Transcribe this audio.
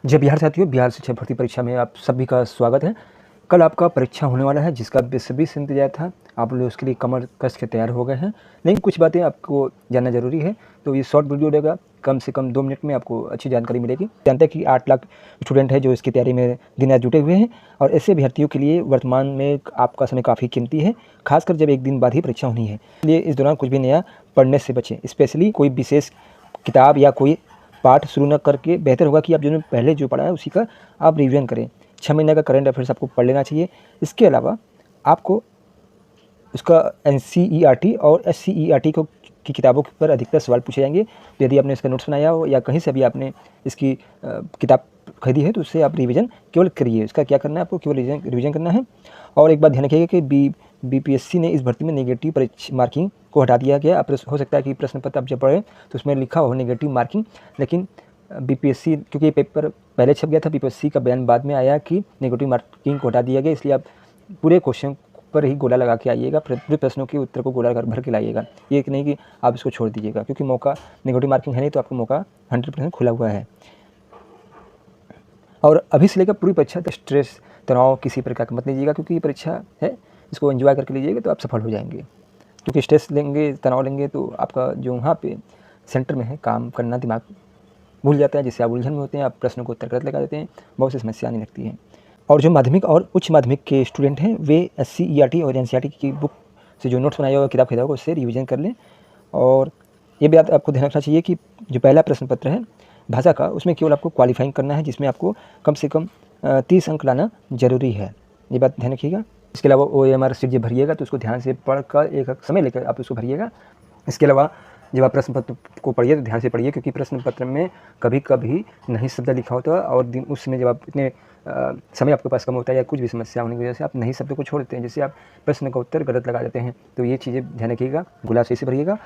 जय बिहार साथियों, बिहार शिक्षक भर्ती परीक्षा में आप सभी का स्वागत है। कल आपका परीक्षा होने वाला है, जिसका बेसब्री से इंतजार था। आप लोग उसके लिए कमर कस के तैयार हो गए हैं, लेकिन कुछ बातें आपको जानना ज़रूरी है। तो ये शॉर्ट वीडियो रहेगा, कम से कम 2 मिनट में आपको अच्छी जानकारी मिलेगी। जानते हैं कि 8 लाख स्टूडेंट है जो इसकी तैयारी में दिन रात जुटे हुए हैं, और ऐसे अभ्यर्थियों के लिए वर्तमान में आपका समय काफ़ी कीमती है, खासकर जब एक दिन बाद ही परीक्षा होनी है। इसलिए इस दौरान कुछ भी नया पढ़ने से बचें। स्पेशली कोई विशेष किताब या कोई पाठ शुरू न करके बेहतर होगा कि आप जो पहले जो पढ़ा है उसी का आप रिवीजन करें। 6 महीने का करंट अफेयर्स आपको पढ़ लेना चाहिए। इसके अलावा आपको उसका NCERT और SCERT की किताबों पर अधिकतर सवाल पूछे जाएंगे। तो यदि आपने इसका नोट्स बनाया हो या कहीं से भी आपने इसकी किताब खरीदी है तो उससे आप रिवीजन केवल करिए। इसका क्या करना है, आपको केवल रिवीजन करना है। और एक बात ध्यान रखिएगा कि BPSC ने इस भर्ती में नेगेटिव मार्किंग को हटा दिया गया। आप हो सकता है कि प्रश्न पत्र आप जब पढ़ें तो उसमें लिखा हो नेगेटिव मार्किंग, लेकिन BPSC क्योंकि ये पेपर पहले छप गया था, BPSC का बयान बाद में आया कि नेगेटिव मार्किंग को हटा दिया गया। इसलिए आप पूरे क्वेश्चन पर ही गोला लगा के आइएगा, पूरे प्रश्नों के उत्तर को गोला भर के लाइएगा। ये नहीं कि आप इसको छोड़ दीजिएगा, क्योंकि मौका नेगेटिव मार्किंग है नहीं, तो आपको मौका 100% खुला हुआ है। और अभी से लेकर पूरी परीक्षा तक स्ट्रेस तनाव किसी प्रकार का मत लीजिएगा, क्योंकि ये परीक्षा है, इसको एंजॉय करके लीजिएगा तो आप सफल हो जाएंगे। क्योंकि स्ट्रेस लेंगे, तनाव लेंगे तो आपका जो वहाँ पे सेंटर में है काम करना, दिमाग भूल जाता है, जिससे आप उलझन में होते हैं, आप प्रश्नों को उत्तर गलत लगा देते हैं, बहुत सी समस्या आने लगती हैं। और जो माध्यमिक और उच्च माध्यमिक के स्टूडेंट हैं वे SCERT और NCERT की बुक से जो नोट्स बनाया होगा, किताब खरीदा होगा, उससे रिवीजन कर लें। और ये बात आपको ध्यान रखना चाहिए कि जो पहला प्रश्न पत्र है भाषा का, उसमें केवल आपको क्वालिफाइंग करना है, जिसमें आपको कम से कम 30 अंक लाना ज़रूरी है। ये बात ध्यान रखिएगा। इसके अलावा OMR शीट जब भरिएगा तो उसको ध्यान से पढ़कर एक समय लेकर आप उसको भरिएगा। इसके अलावा जब आप प्रश्न पत्र को पढ़िए तो ध्यान से पढ़िए, क्योंकि प्रश्न पत्र में कभी कभी नहीं शब्द लिखा होता है, और उस समय जब आप इतने समय आपके पास कम होता है या कुछ भी समस्या होने की वजह से आप नहीं शब्द को छोड़ देते हैं, जिससे आप प्रश्न का उत्तर गलत लगा देते हैं। तो ये चीज़ें ध्यान रखिएगा, गुलाब सही से भरिएगा।